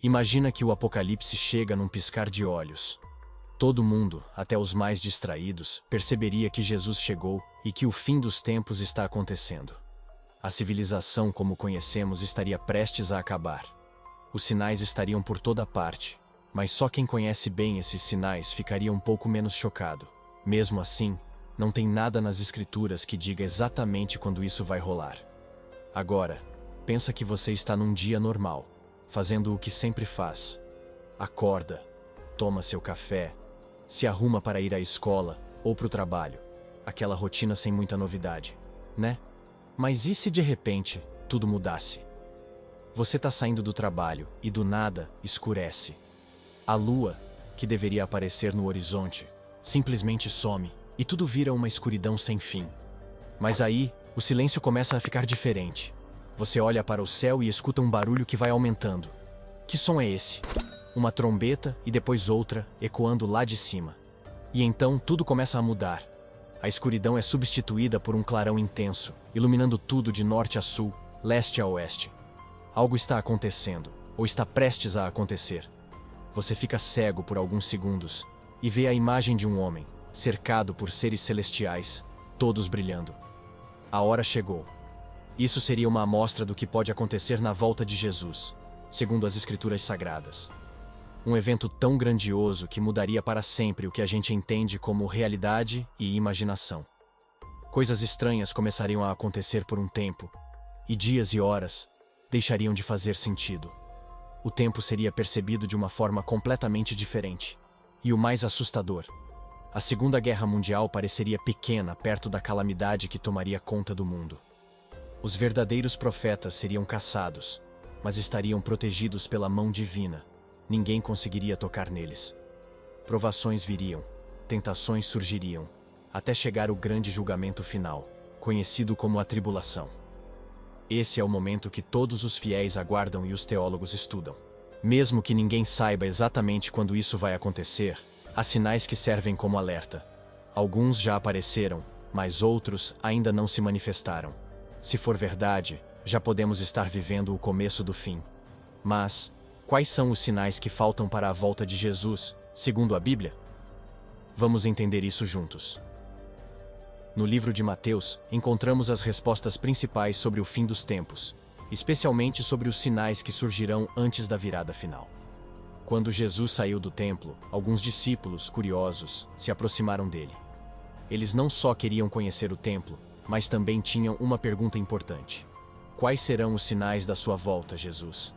Imagina que o apocalipse chega num piscar de olhos. Todo mundo, até os mais distraídos, perceberia que Jesus chegou e que o fim dos tempos está acontecendo. A civilização como conhecemos estaria prestes a acabar. Os sinais estariam por toda parte, mas só quem conhece bem esses sinais ficaria um pouco menos chocado. Mesmo assim, não tem nada nas escrituras que diga exatamente quando isso vai rolar. Agora, pensa que você está num dia normal, fazendo o que sempre faz. Acorda, toma seu café, se arruma para ir à escola ou para o trabalho. Aquela rotina sem muita novidade, né? Mas e se de repente tudo mudasse? Você está saindo do trabalho e do nada escurece. A lua, que deveria aparecer no horizonte, simplesmente some e tudo vira uma escuridão sem fim. Mas aí, o silêncio começa a ficar diferente. Você olha para o céu e escuta um barulho que vai aumentando. Que som é esse? Uma trombeta e depois outra, ecoando lá de cima. E então tudo começa a mudar. A escuridão é substituída por um clarão intenso, iluminando tudo de norte a sul, leste a oeste. Algo está acontecendo, ou está prestes a acontecer. Você fica cego por alguns segundos e vê a imagem de um homem, cercado por seres celestiais, todos brilhando. A hora chegou. Isso seria uma amostra do que pode acontecer na volta de Jesus, segundo as Escrituras Sagradas. Um evento tão grandioso que mudaria para sempre o que a gente entende como realidade e imaginação. Coisas estranhas começariam a acontecer por um tempo, e dias e horas deixariam de fazer sentido. O tempo seria percebido de uma forma completamente diferente. E o mais assustador, a Segunda Guerra Mundial pareceria pequena perto da calamidade que tomaria conta do mundo. Os verdadeiros profetas seriam caçados, mas estariam protegidos pela mão divina. Ninguém conseguiria tocar neles. Provações viriam, tentações surgiriam, até chegar o grande julgamento final, conhecido como a tribulação. Esse é o momento que todos os fiéis aguardam e os teólogos estudam. Mesmo que ninguém saiba exatamente quando isso vai acontecer, há sinais que servem como alerta. Alguns já apareceram, mas outros ainda não se manifestaram. Se for verdade, já podemos estar vivendo o começo do fim. Mas quais são os sinais que faltam para a volta de Jesus, segundo a Bíblia? Vamos entender isso juntos. No livro de Mateus, encontramos as respostas principais sobre o fim dos tempos, especialmente sobre os sinais que surgirão antes da virada final. Quando Jesus saiu do templo, alguns discípulos, curiosos, se aproximaram dele. Eles não só queriam conhecer o templo, mas também tinham uma pergunta importante. Quais serão os sinais da sua volta, Jesus?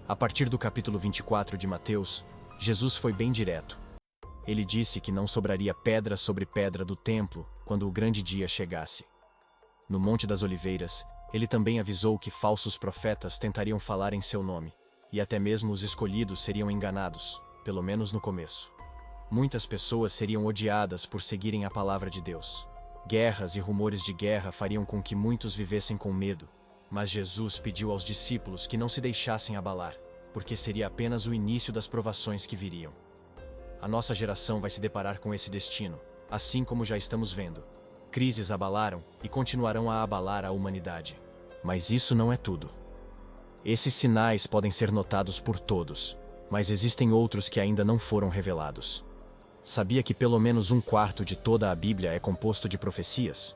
A partir do capítulo 24 de Mateus, Jesus foi bem direto. Ele disse que não sobraria pedra sobre pedra do templo quando o grande dia chegasse. No Monte das Oliveiras, ele também avisou que falsos profetas tentariam falar em seu nome, e até mesmo os escolhidos seriam enganados, pelo menos no começo. Muitas pessoas seriam odiadas por seguirem a palavra de Deus. Guerras e rumores de guerra fariam com que muitos vivessem com medo, mas Jesus pediu aos discípulos que não se deixassem abalar, porque seria apenas o início das provações que viriam. A nossa geração vai se deparar com esse destino, assim como já estamos vendo. Crises abalaram e continuarão a abalar a humanidade. Mas isso não é tudo. Esses sinais podem ser notados por todos, mas existem outros que ainda não foram revelados. Sabia que pelo menos 1/4 de toda a Bíblia é composto de profecias?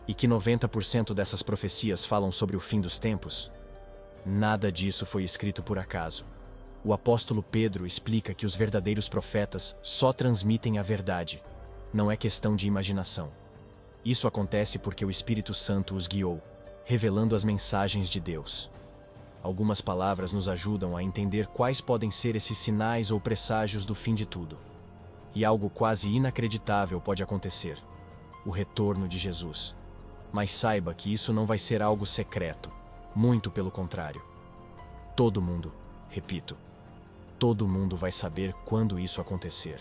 E que 90% dessas profecias falam sobre o fim dos tempos? Nada disso foi escrito por acaso. O apóstolo Pedro explica que os verdadeiros profetas só transmitem a verdade. Não é questão de imaginação. Isso acontece porque o Espírito Santo os guiou, revelando as mensagens de Deus. Algumas palavras nos ajudam a entender quais podem ser esses sinais ou presságios do fim de tudo. E algo quase inacreditável pode acontecer: o retorno de Jesus. Mas saiba que isso não vai ser algo secreto, muito pelo contrário. Todo mundo, repito, todo mundo vai saber quando isso acontecer.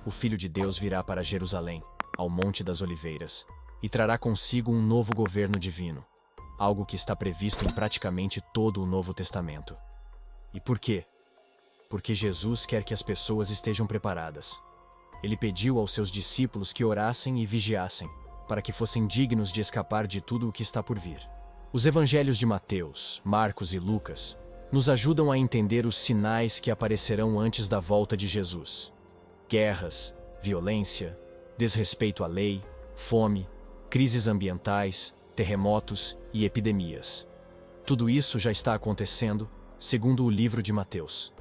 O Filho de Deus virá para Jerusalém, ao Monte das Oliveiras, e trará consigo um novo governo divino, algo que está previsto em praticamente todo o Novo Testamento. E por quê? Porque Jesus quer que as pessoas estejam preparadas. Ele pediu aos seus discípulos que orassem e vigiassem, para que fossem dignos de escapar de tudo o que está por vir. Os evangelhos de Mateus, Marcos e Lucas nos ajudam a entender os sinais que aparecerão antes da volta de Jesus. Guerras, violência, desrespeito à lei, fome, crises ambientais, terremotos e epidemias. Tudo isso já está acontecendo, segundo o livro de Mateus.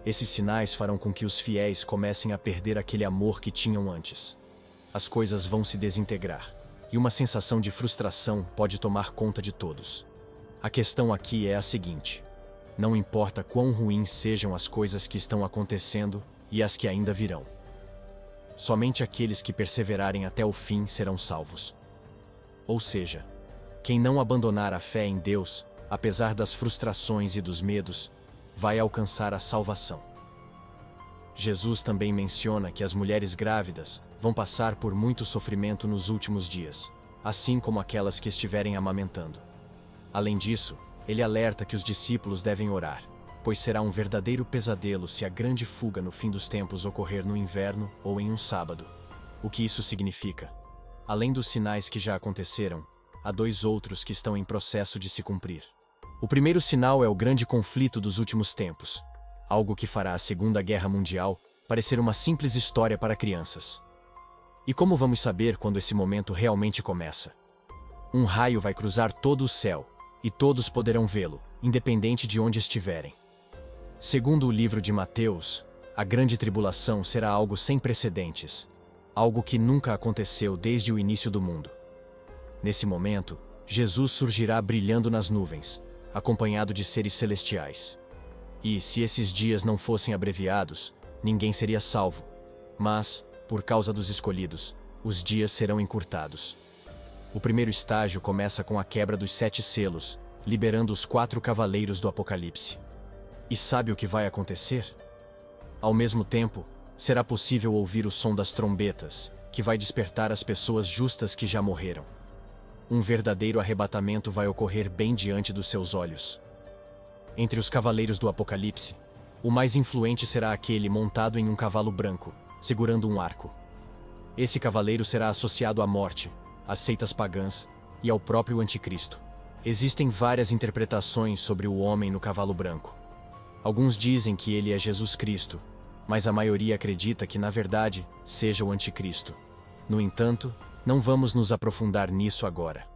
Esses sinais farão com que os fiéis comecem a perder aquele amor que tinham antes. As coisas vão se desintegrar, e uma sensação de frustração pode tomar conta de todos. A questão aqui é a seguinte: não importa quão ruins sejam as coisas que estão acontecendo e as que ainda virão. Somente aqueles que perseverarem até o fim serão salvos. Ou seja, quem não abandonar a fé em Deus, apesar das frustrações e dos medos, vai alcançar a salvação. Jesus também menciona que as mulheres grávidas vão passar por muito sofrimento nos últimos dias, assim como aquelas que estiverem amamentando. Além disso, ele alerta que os discípulos devem orar, pois será um verdadeiro pesadelo se a grande fuga no fim dos tempos ocorrer no inverno ou em um sábado. O que isso significa? Além dos sinais que já aconteceram, há 2 outros que estão em processo de se cumprir. O primeiro sinal é o grande conflito dos últimos tempos, algo que fará a Segunda Guerra Mundial parecer uma simples história para crianças. E como vamos saber quando esse momento realmente começa? Um raio vai cruzar todo o céu, e todos poderão vê-lo, independente de onde estiverem. Segundo o livro de Mateus, a grande tribulação será algo sem precedentes, algo que nunca aconteceu desde o início do mundo. Nesse momento, Jesus surgirá brilhando nas nuvens, acompanhado de seres celestiais. E, se esses dias não fossem abreviados, ninguém seria salvo. Mas, por causa dos escolhidos, os dias serão encurtados. O primeiro estágio começa com a quebra dos 7 selos, liberando os 4 cavaleiros do Apocalipse. E sabe o que vai acontecer? Ao mesmo tempo, será possível ouvir o som das trombetas, que vai despertar as pessoas justas que já morreram. Um verdadeiro arrebatamento vai ocorrer bem diante dos seus olhos. Entre os cavaleiros do Apocalipse, o mais influente será aquele montado em um cavalo branco, segurando um arco. Esse cavaleiro será associado à morte, às seitas pagãs e ao próprio Anticristo. Existem várias interpretações sobre o homem no cavalo branco. Alguns dizem que ele é Jesus Cristo, mas a maioria acredita que, na verdade, seja o Anticristo. No entanto, não vamos nos aprofundar nisso agora.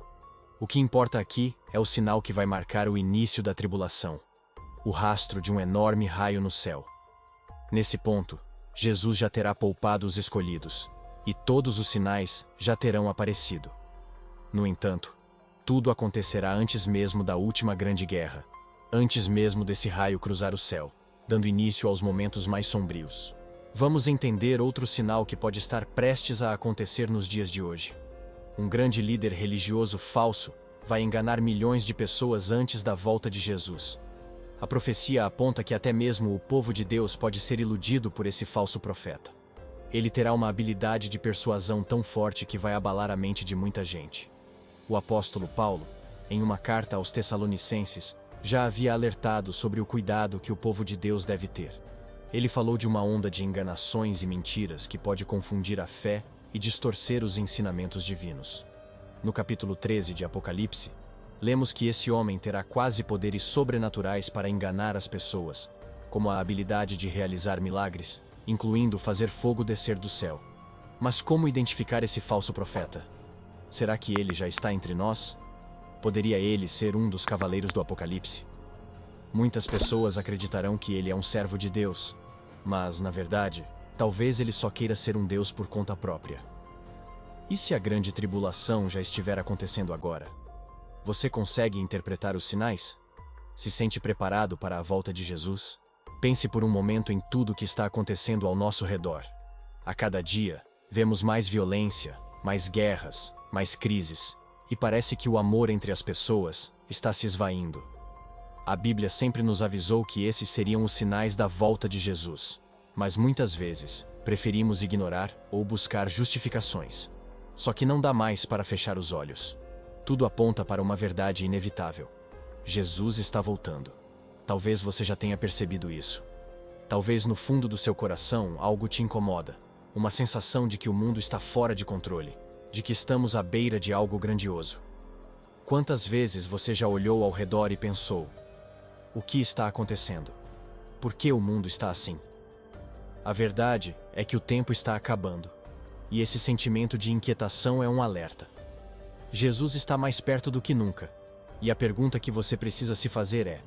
O que importa aqui é o sinal que vai marcar o início da tribulação: o rastro de um enorme raio no céu. Nesse ponto, Jesus já terá poupado os escolhidos, e todos os sinais já terão aparecido. No entanto, tudo acontecerá antes mesmo da última grande guerra, antes mesmo desse raio cruzar o céu, dando início aos momentos mais sombrios. Vamos entender outro sinal que pode estar prestes a acontecer nos dias de hoje. Um grande líder religioso falso vai enganar milhões de pessoas antes da volta de Jesus. A profecia aponta que até mesmo o povo de Deus pode ser iludido por esse falso profeta. Ele terá uma habilidade de persuasão tão forte que vai abalar a mente de muita gente. O apóstolo Paulo, em uma carta aos Tessalonicenses, já havia alertado sobre o cuidado que o povo de Deus deve ter. Ele falou de uma onda de enganações e mentiras que pode confundir a fé e distorcer os ensinamentos divinos. No capítulo 13 de Apocalipse, lemos que esse homem terá quase poderes sobrenaturais para enganar as pessoas, como a habilidade de realizar milagres, incluindo fazer fogo descer do céu. Mas como identificar esse falso profeta? Será que ele já está entre nós? Poderia ele ser um dos cavaleiros do Apocalipse? Muitas pessoas acreditarão que ele é um servo de Deus, mas, na verdade, talvez ele só queira ser um Deus por conta própria. E se a grande tribulação já estiver acontecendo agora? Você consegue interpretar os sinais? Se sente preparado para a volta de Jesus? Pense por um momento em tudo o que está acontecendo ao nosso redor. A cada dia, vemos mais violência, mais guerras, mais crises, e parece que o amor entre as pessoas está se esvaindo. A Bíblia sempre nos avisou que esses seriam os sinais da volta de Jesus, mas muitas vezes preferimos ignorar ou buscar justificações. Só que não dá mais para fechar os olhos. Tudo aponta para uma verdade inevitável: Jesus está voltando. Talvez você já tenha percebido isso. Talvez no fundo do seu coração algo te incomoda, uma sensação de que o mundo está fora de controle, de que estamos à beira de algo grandioso. Quantas vezes você já olhou ao redor e pensou: O que está acontecendo? Por que o mundo está assim? A verdade é que o tempo está acabando. E esse sentimento de inquietação é um alerta. Jesus está mais perto do que nunca. E a pergunta que você precisa se fazer é: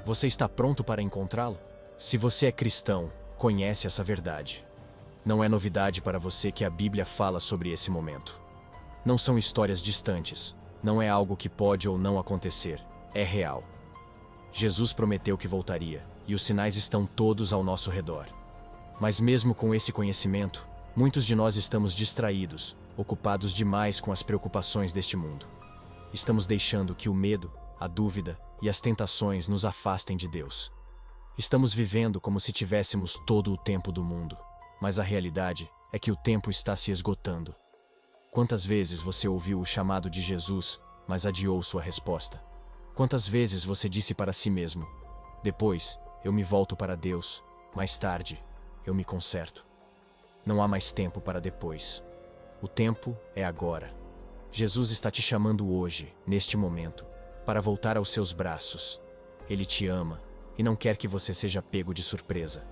você está pronto para encontrá-lo? Se você é cristão, conhece essa verdade. Não é novidade para você que a Bíblia fala sobre esse momento. Não são histórias distantes. Não é algo que pode ou não acontecer. É real. Jesus prometeu que voltaria, e os sinais estão todos ao nosso redor. Mas mesmo com esse conhecimento, muitos de nós estamos distraídos, ocupados demais com as preocupações deste mundo. Estamos deixando que o medo, a dúvida e as tentações nos afastem de Deus. Estamos vivendo como se tivéssemos todo o tempo do mundo, mas a realidade é que o tempo está se esgotando. Quantas vezes você ouviu o chamado de Jesus, mas adiou sua resposta? Quantas vezes você disse para si mesmo: depois, eu me volto para Deus, mais tarde, eu me conserto? Não há mais tempo para depois. O tempo é agora. Jesus está te chamando hoje, neste momento, para voltar aos seus braços. Ele te ama e não quer que você seja pego de surpresa.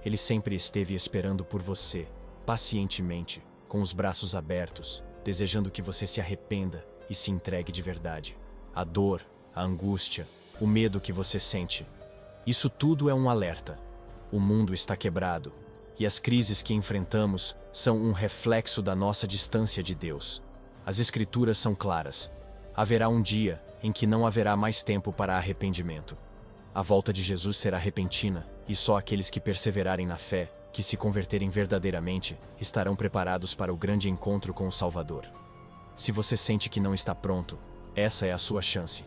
Ele sempre esteve esperando por você, pacientemente, com os braços abertos, desejando que você se arrependa e se entregue de verdade. A dor, a angústia, o medo que você sente, isso tudo é um alerta. O mundo está quebrado, e as crises que enfrentamos são um reflexo da nossa distância de Deus. As Escrituras são claras. Haverá um dia em que não haverá mais tempo para arrependimento. A volta de Jesus será repentina, e só aqueles que perseverarem na fé, que se converterem verdadeiramente, estarão preparados para o grande encontro com o Salvador. Se você sente que não está pronto, essa é a sua chance.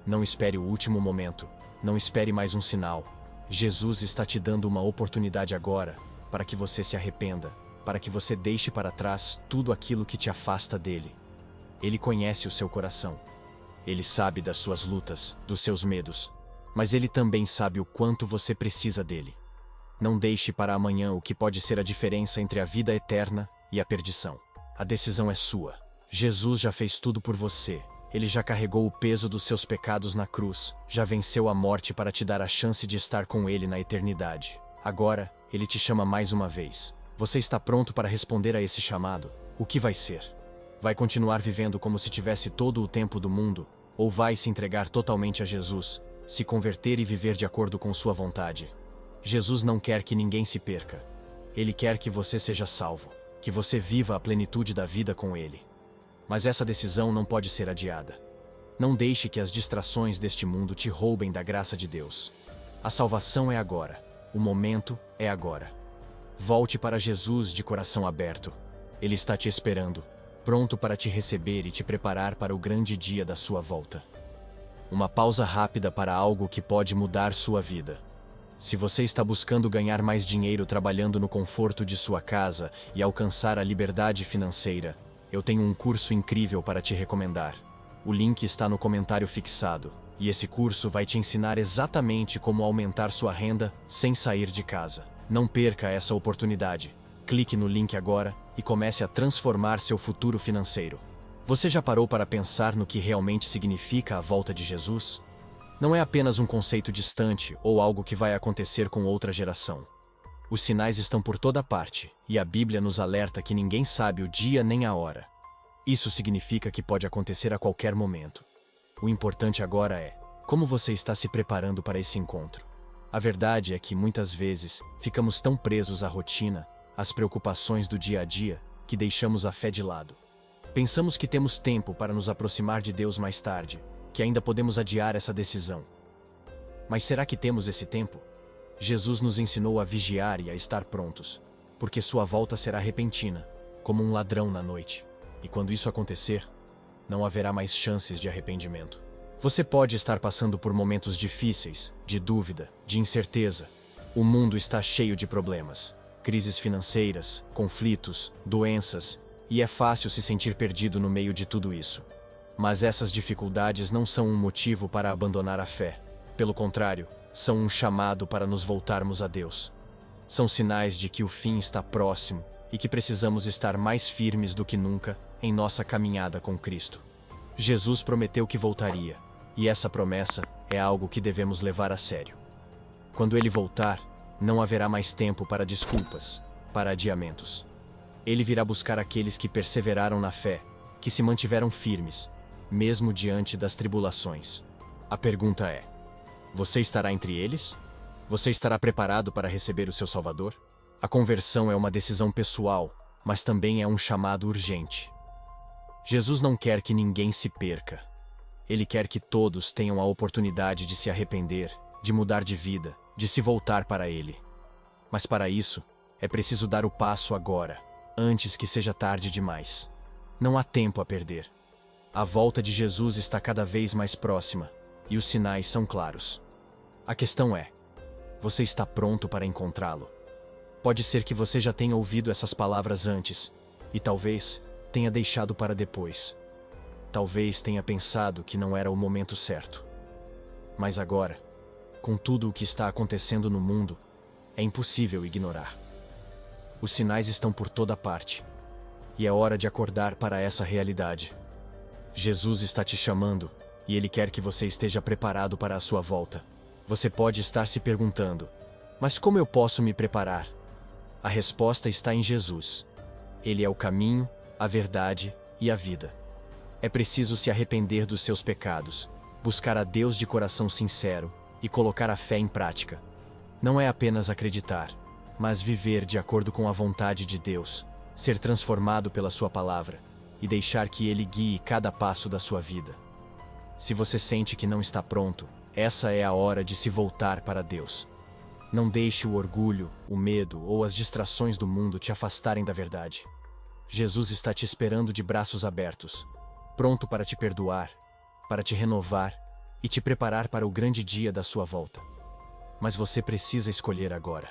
Não espere o último momento, não espere mais um sinal. Jesus está te dando uma oportunidade agora, para que você se arrependa, para que você deixe para trás tudo aquilo que te afasta dele. Ele conhece o seu coração. Ele sabe das suas lutas, dos seus medos, mas ele também sabe o quanto você precisa dele. Não deixe para amanhã o que pode ser a diferença entre a vida eterna e a perdição. A decisão é sua. Jesus já fez tudo por você. Ele já carregou o peso dos seus pecados na cruz, já venceu a morte para te dar a chance de estar com ele na eternidade. Agora, ele te chama mais uma vez. Você está pronto para responder a esse chamado? O que vai ser? Vai continuar vivendo como se tivesse todo o tempo do mundo? Ou vai se entregar totalmente a Jesus, se converter e viver de acordo com sua vontade? Jesus não quer que ninguém se perca. Ele quer que você seja salvo, que você viva a plenitude da vida com ele. Mas essa decisão não pode ser adiada. Não deixe que as distrações deste mundo te roubem da graça de Deus. A salvação é agora. O momento é agora. Volte para Jesus de coração aberto. Ele está te esperando, pronto para te receber e te preparar para o grande dia da sua volta. Uma pausa rápida para algo que pode mudar sua vida. Se você está buscando ganhar mais dinheiro trabalhando no conforto de sua casa e alcançar a liberdade financeira, eu tenho um curso incrível para te recomendar. O link está no comentário fixado, e esse curso vai te ensinar exatamente como aumentar sua renda sem sair de casa. Não perca essa oportunidade. Clique no link agora e comece a transformar seu futuro financeiro. Você já parou para pensar no que realmente significa a volta de Jesus? Não é apenas um conceito distante ou algo que vai acontecer com outra geração. Os sinais estão por toda parte, e a Bíblia nos alerta que ninguém sabe o dia nem a hora. Isso significa que pode acontecer a qualquer momento. O importante agora é como você está se preparando para esse encontro. A verdade é que muitas vezes ficamos tão presos à rotina, às preocupações do dia a dia, que deixamos a fé de lado. Pensamos que temos tempo para nos aproximar de Deus mais tarde, que ainda podemos adiar essa decisão. Mas será que temos esse tempo? Jesus nos ensinou a vigiar e a estar prontos, porque sua volta será repentina, como um ladrão na noite. E quando isso acontecer, não haverá mais chances de arrependimento. Você pode estar passando por momentos difíceis, de dúvida, de incerteza. O mundo está cheio de problemas, crises financeiras, conflitos, doenças, e é fácil se sentir perdido no meio de tudo isso. Mas essas dificuldades não são um motivo para abandonar a fé. Pelo contrário, são um chamado para nos voltarmos a Deus. São sinais de que o fim está próximo e que precisamos estar mais firmes do que nunca em nossa caminhada com Cristo. Jesus prometeu que voltaria, e essa promessa é algo que devemos levar a sério. Quando ele voltar, não haverá mais tempo para desculpas, para adiamentos. Ele virá buscar aqueles que perseveraram na fé, que se mantiveram firmes, mesmo diante das tribulações. A pergunta é: você estará entre eles? Você estará preparado para receber o seu Salvador? A conversão é uma decisão pessoal, mas também é um chamado urgente. Jesus não quer que ninguém se perca. Ele quer que todos tenham a oportunidade de se arrepender, de mudar de vida, de se voltar para Ele. Mas para isso, é preciso dar o passo agora, antes que seja tarde demais. Não há tempo a perder. A volta de Jesus está cada vez mais próxima, e os sinais são claros. A questão é: você está pronto para encontrá-lo? Pode ser que você já tenha ouvido essas palavras antes, e talvez tenha deixado para depois. Talvez tenha pensado que não era o momento certo. Mas agora, com tudo o que está acontecendo no mundo, é impossível ignorar. Os sinais estão por toda parte, e é hora de acordar para essa realidade. Jesus está te chamando, e Ele quer que você esteja preparado para a sua volta. Você pode estar se perguntando: mas como eu posso me preparar? A resposta está em Jesus. Ele é o caminho, a verdade e a vida. É preciso se arrepender dos seus pecados, buscar a Deus de coração sincero e colocar a fé em prática. Não é apenas acreditar, mas viver de acordo com a vontade de Deus, ser transformado pela sua palavra e deixar que Ele guie cada passo da sua vida. Se você sente que não está pronto, essa é a hora de se voltar para Deus. Não deixe o orgulho, o medo ou as distrações do mundo te afastarem da verdade. Jesus está te esperando de braços abertos, pronto para te perdoar, para te renovar e te preparar para o grande dia da sua volta. Mas você precisa escolher agora.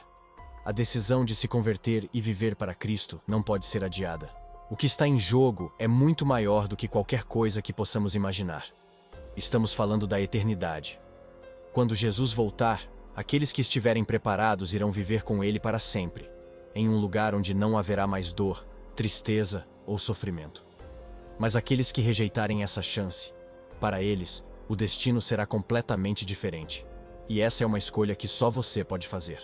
A decisão de se converter e viver para Cristo não pode ser adiada. O que está em jogo é muito maior do que qualquer coisa que possamos imaginar. Estamos falando da eternidade. Quando Jesus voltar, aqueles que estiverem preparados irão viver com Ele para sempre, em um lugar onde não haverá mais dor, tristeza ou sofrimento. Mas aqueles que rejeitarem essa chance, para eles, o destino será completamente diferente. E essa é uma escolha que só você pode fazer.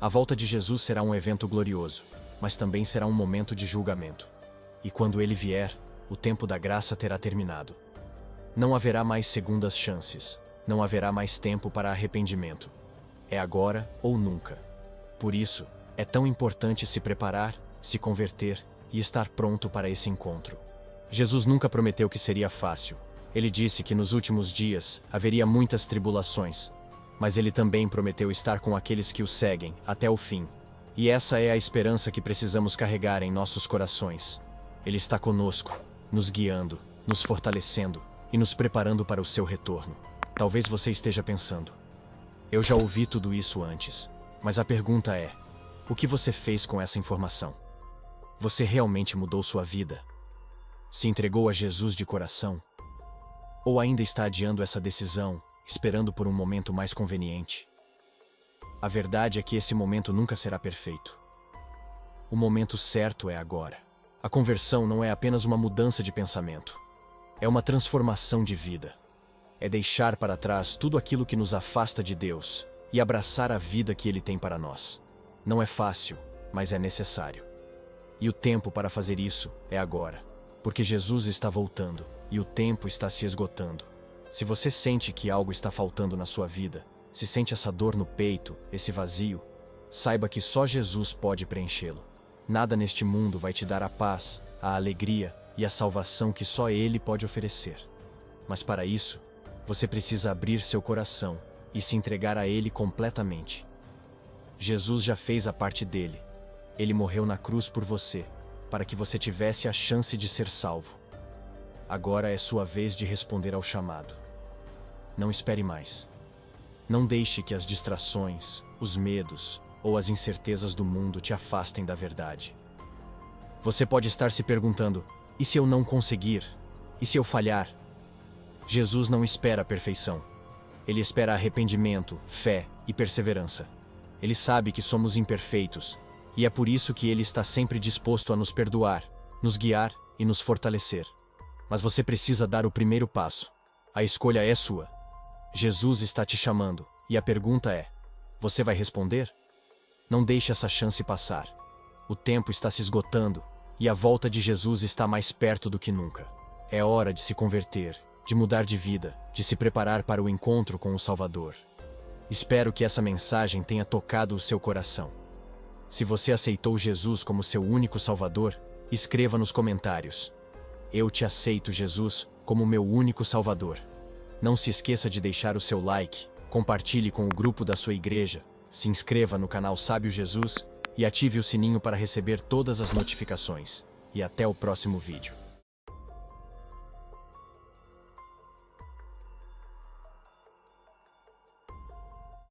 A volta de Jesus será um evento glorioso, mas também será um momento de julgamento. E quando Ele vier, o tempo da graça terá terminado. Não haverá mais segundas chances. Não haverá mais tempo para arrependimento. É agora ou nunca. Por isso, é tão importante se preparar, se converter e estar pronto para esse encontro. Jesus nunca prometeu que seria fácil. Ele disse que nos últimos dias haveria muitas tribulações, mas Ele também prometeu estar com aqueles que o seguem até o fim. E essa é a esperança que precisamos carregar em nossos corações. Ele está conosco, nos guiando, nos fortalecendo e nos preparando para o seu retorno. Talvez você esteja pensando: eu já ouvi tudo isso antes, mas a pergunta é: o que você fez com essa informação? Você realmente mudou sua vida? Se entregou a Jesus de coração? Ou ainda está adiando essa decisão, esperando por um momento mais conveniente? A verdade é que esse momento nunca será perfeito. O momento certo é agora. A conversão não é apenas uma mudança de pensamento. É uma transformação de vida. É deixar para trás tudo aquilo que nos afasta de Deus e abraçar a vida que Ele tem para nós. Não é fácil, mas é necessário. E o tempo para fazer isso é agora, porque Jesus está voltando e o tempo está se esgotando. Se você sente que algo está faltando na sua vida, se sente essa dor no peito, esse vazio, saiba que só Jesus pode preenchê-lo. Nada neste mundo vai te dar a paz, a alegria e a salvação que só Ele pode oferecer. Mas para isso, você precisa abrir seu coração e se entregar a Ele completamente. Jesus já fez a parte dele. Ele morreu na cruz por você, para que você tivesse a chance de ser salvo. Agora é sua vez de responder ao chamado. Não espere mais. Não deixe que as distrações, os medos ou as incertezas do mundo te afastem da verdade. Você pode estar se perguntando: e se eu não conseguir? E se eu falhar? Jesus não espera a perfeição. Ele espera arrependimento, fé e perseverança. Ele sabe que somos imperfeitos, e é por isso que Ele está sempre disposto a nos perdoar, nos guiar e nos fortalecer. Mas você precisa dar o primeiro passo. A escolha é sua. Jesus está te chamando, e a pergunta é: você vai responder? Não deixe essa chance passar. O tempo está se esgotando, e a volta de Jesus está mais perto do que nunca. É hora de se converter, de mudar de vida, de se preparar para o encontro com o Salvador. Espero que essa mensagem tenha tocado o seu coração. Se você aceitou Jesus como seu único Salvador, escreva nos comentários: eu te aceito, Jesus, como meu único Salvador. Não se esqueça de deixar o seu like, compartilhe com o grupo da sua igreja, se inscreva no canal Sábio Jesus e ative o sininho para receber todas as notificações. E até o próximo vídeo.